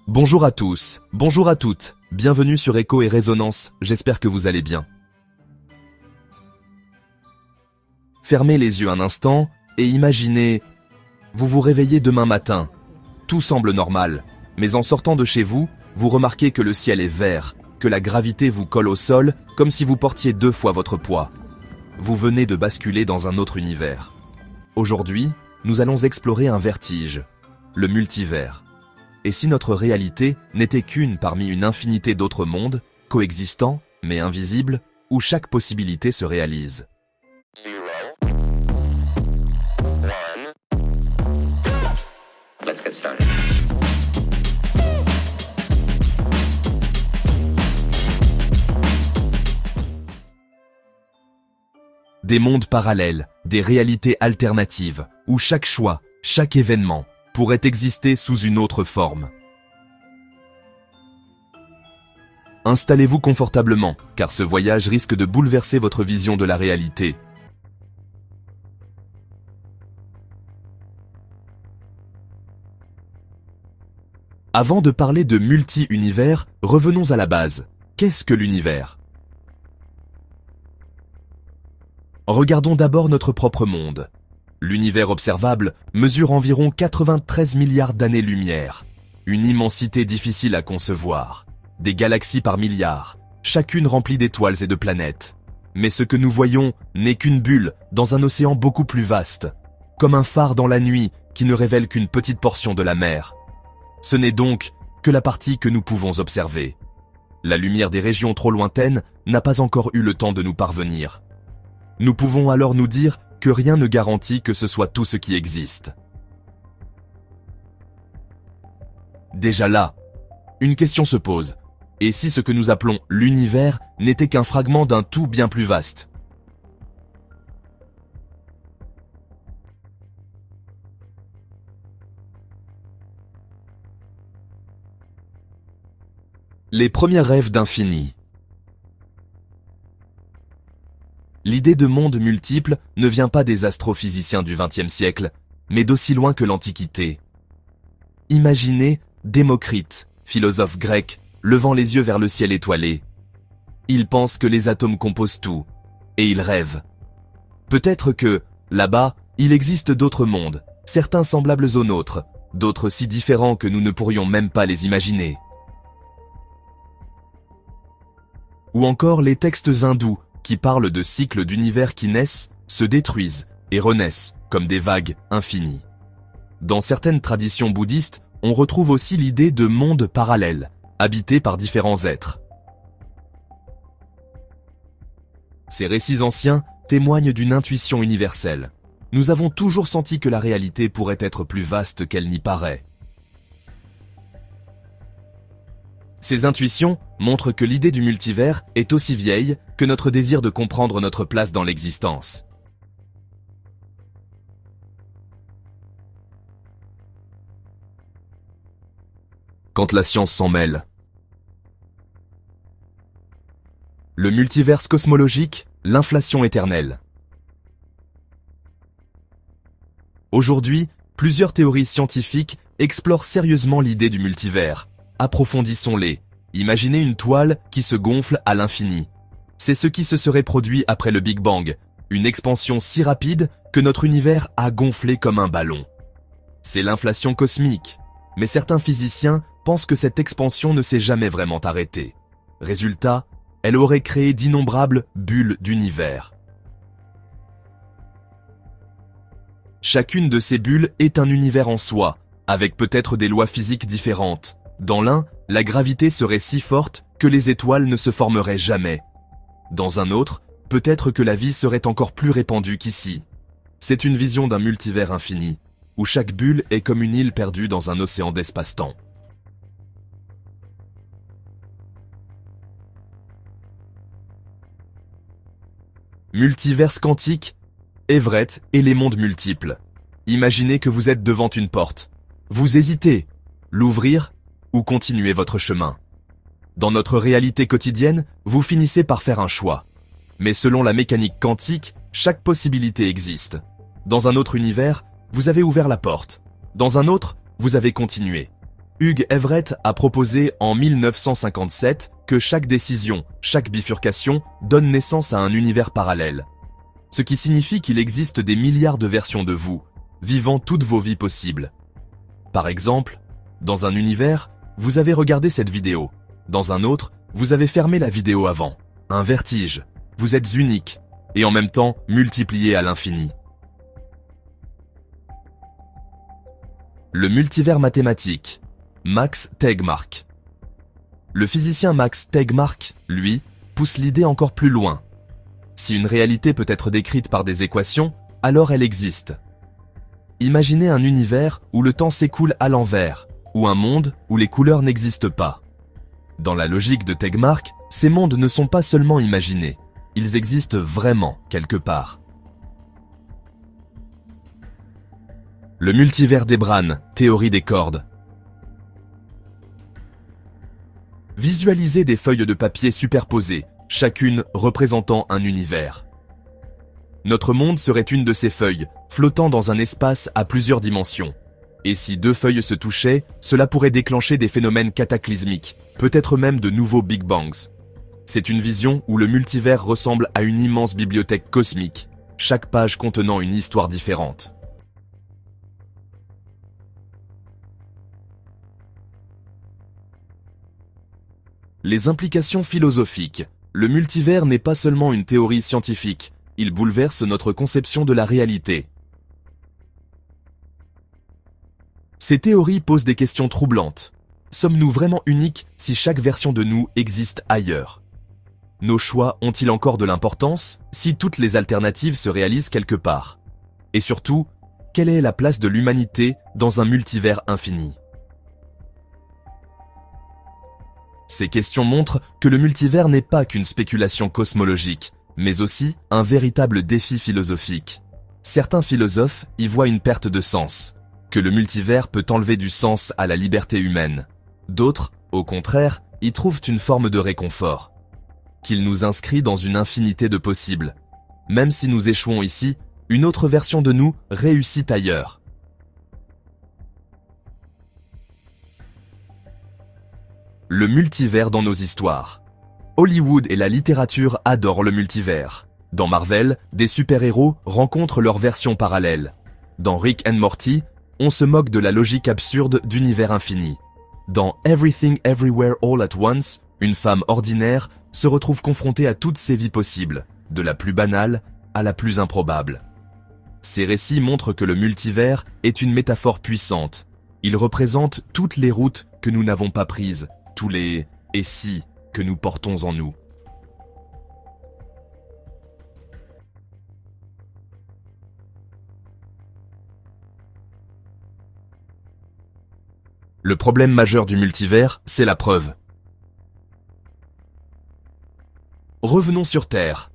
Bonjour à tous, bonjour à toutes, bienvenue sur Écho et Résonance, j'espère que vous allez bien. Fermez les yeux un instant et imaginez, vous vous réveillez demain matin. Tout semble normal, mais en sortant de chez vous, vous remarquez que le ciel est vert, que la gravité vous colle au sol comme si vous portiez 2 fois votre poids. Vous venez de basculer dans un autre univers. Aujourd'hui, nous allons explorer un vertige, le multivers. Et si notre réalité n'était qu'une parmi une infinité d'autres mondes, coexistants, mais invisibles, où chaque possibilité se réalise? Let's get started. Des mondes parallèles, des réalités alternatives, où chaque choix, chaque événement, pourrait exister sous une autre forme. Installez-vous confortablement, car ce voyage risque de bouleverser votre vision de la réalité. Avant de parler de multi-univers, revenons à la base. Qu'est-ce que l'univers? Regardons d'abord notre propre monde. L'univers observable mesure environ 93 milliards d'années-lumière. Une immensité difficile à concevoir. Des galaxies par milliards, chacune remplie d'étoiles et de planètes. Mais ce que nous voyons n'est qu'une bulle dans un océan beaucoup plus vaste, comme un phare dans la nuit qui ne révèle qu'une petite portion de la mer. Ce n'est donc que la partie que nous pouvons observer. La lumière des régions trop lointaines n'a pas encore eu le temps de nous parvenir. Nous pouvons alors nous dire que rien ne garantit que ce soit tout ce qui existe. Déjà là, une question se pose. Et si ce que nous appelons l'univers n'était qu'un fragment d'un tout bien plus vaste? Les premiers rêves d'infini. L'idée de monde multiple ne vient pas des astrophysiciens du XXe siècle, mais d'aussi loin que l'Antiquité. Imaginez Démocrite, philosophe grec, levant les yeux vers le ciel étoilé. Il pense que les atomes composent tout, et il rêve. Peut-être que, là-bas, il existe d'autres mondes, certains semblables aux nôtres, d'autres si différents que nous ne pourrions même pas les imaginer. Ou encore les textes hindous, qui parlent de cycles d'univers qui naissent, se détruisent et renaissent comme des vagues infinies. Dans certaines traditions bouddhistes, on retrouve aussi l'idée de mondes parallèles, habités par différents êtres. Ces récits anciens témoignent d'une intuition universelle. Nous avons toujours senti que la réalité pourrait être plus vaste qu'elle n'y paraît. Ces intuitions montrent que l'idée du multivers est aussi vieille que notre désir de comprendre notre place dans l'existence. Quand la science s'en mêle. Le multiverse cosmologique, l'inflation éternelle. Aujourd'hui, plusieurs théories scientifiques explorent sérieusement l'idée du multivers. Approfondissons-les. Imaginez une toile qui se gonfle à l'infini. C'est ce qui se serait produit après le Big Bang, une expansion si rapide que notre univers a gonflé comme un ballon. C'est l'inflation cosmique, mais certains physiciens pensent que cette expansion ne s'est jamais vraiment arrêtée. Résultat, elle aurait créé d'innombrables bulles d'univers. Chacune de ces bulles est un univers en soi, avec peut-être des lois physiques différentes. Dans l'un, la gravité serait si forte que les étoiles ne se formeraient jamais. Dans un autre, peut-être que la vie serait encore plus répandue qu'ici. C'est une vision d'un multivers infini, où chaque bulle est comme une île perdue dans un océan d'espace-temps. Multiverse quantique, Everett et les mondes multiples. Imaginez que vous êtes devant une porte. Vous hésitez, l'ouvrir ou continuer votre chemin. Dans notre réalité quotidienne, vous finissez par faire un choix. Mais selon la mécanique quantique, chaque possibilité existe. Dans un autre univers, vous avez ouvert la porte. Dans un autre, vous avez continué. Hugh Everett a proposé en 1957 que chaque décision, chaque bifurcation, donne naissance à un univers parallèle. Ce qui signifie qu'il existe des milliards de versions de vous, vivant toutes vos vies possibles. Par exemple, dans un univers, vous avez regardé cette vidéo. Dans un autre, vous avez fermé la vidéo avant. Un vertige. Vous êtes unique, et en même temps multiplié à l'infini. Le multivers mathématique. Max Tegmark. Le physicien Max Tegmark, lui, pousse l'idée encore plus loin. Si une réalité peut être décrite par des équations, alors elle existe. Imaginez un univers où le temps s'écoule à l'envers, ou un monde où les couleurs n'existent pas. Dans la logique de Tegmark, ces mondes ne sont pas seulement imaginés, ils existent vraiment quelque part. Le multivers d'Ebran, théorie des cordes. Visualisez des feuilles de papier superposées, chacune représentant un univers. Notre monde serait une de ces feuilles, flottant dans un espace à plusieurs dimensions. Et si deux feuilles se touchaient, cela pourrait déclencher des phénomènes cataclysmiques, peut-être même de nouveaux Big Bangs. C'est une vision où le multivers ressemble à une immense bibliothèque cosmique, chaque page contenant une histoire différente. Les implications philosophiques. Le multivers n'est pas seulement une théorie scientifique, il bouleverse notre conception de la réalité. Ces théories posent des questions troublantes. Sommes-nous vraiment uniques si chaque version de nous existe ailleurs? Nos choix ont-ils encore de l'importance si toutes les alternatives se réalisent quelque part? Et surtout, quelle est la place de l'humanité dans un multivers infini? Ces questions montrent que le multivers n'est pas qu'une spéculation cosmologique, mais aussi un véritable défi philosophique. Certains philosophes y voient une perte de sens, que le multivers peut enlever du sens à la liberté humaine. D'autres, au contraire, y trouvent une forme de réconfort, qu'il nous inscrit dans une infinité de possibles. Même si nous échouons ici, une autre version de nous réussit ailleurs. Le multivers dans nos histoires. Hollywood et la littérature adorent le multivers. Dans Marvel, des super-héros rencontrent leur version parallèle. Dans Rick and Morty, on se moque de la logique absurde d'univers infini. Dans Everything Everywhere All at Once, une femme ordinaire se retrouve confrontée à toutes ses vies possibles, de la plus banale à la plus improbable. Ces récits montrent que le multivers est une métaphore puissante. Il représente toutes les routes que nous n'avons pas prises, tous les « et si » que nous portons en nous. Le problème majeur du multivers, c'est la preuve. Revenons sur Terre.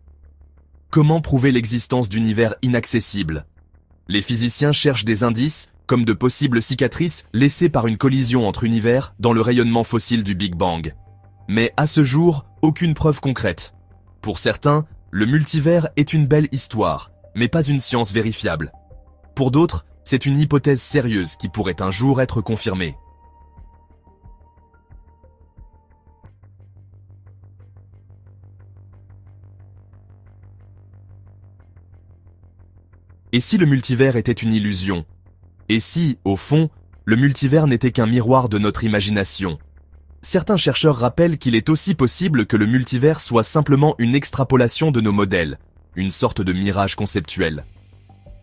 Comment prouver l'existence d'univers inaccessibles? Les physiciens cherchent des indices, comme de possibles cicatrices laissées par une collision entre univers dans le rayonnement fossile du Big Bang. Mais à ce jour, aucune preuve concrète. Pour certains, le multivers est une belle histoire, mais pas une science vérifiable. Pour d'autres, c'est une hypothèse sérieuse qui pourrait un jour être confirmée. Et si le multivers était une illusion? Et si, au fond, le multivers n'était qu'un miroir de notre imagination? Certains chercheurs rappellent qu'il est aussi possible que le multivers soit simplement une extrapolation de nos modèles, une sorte de mirage conceptuel.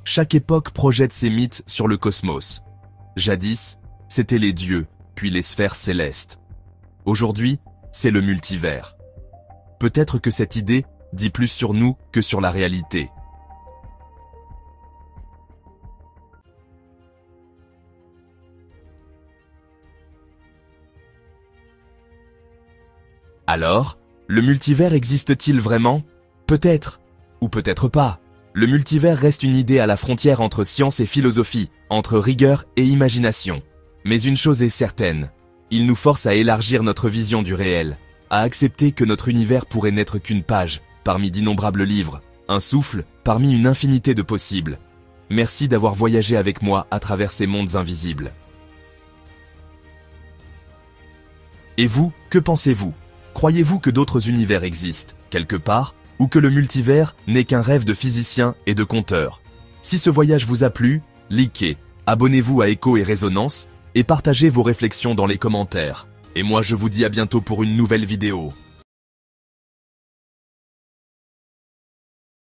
Chaque époque projette ses mythes sur le cosmos. Jadis, c'étaient les dieux, puis les sphères célestes. Aujourd'hui, c'est le multivers. Peut-être que cette idée dit plus sur nous que sur la réalité. Alors, le multivers existe-t-il vraiment? Peut-être, ou peut-être pas. Le multivers reste une idée à la frontière entre science et philosophie, entre rigueur et imagination. Mais une chose est certaine, il nous force à élargir notre vision du réel, à accepter que notre univers pourrait n'être qu'une page, parmi d'innombrables livres, un souffle, parmi une infinité de possibles. Merci d'avoir voyagé avec moi à travers ces mondes invisibles. Et vous, que pensez-vous? Croyez-vous que d'autres univers existent, quelque part, ou que le multivers n'est qu'un rêve de physiciens et de conteurs? Si ce voyage vous a plu, likez, abonnez-vous à Écho et Résonance, et partagez vos réflexions dans les commentaires. Et moi je vous dis à bientôt pour une nouvelle vidéo.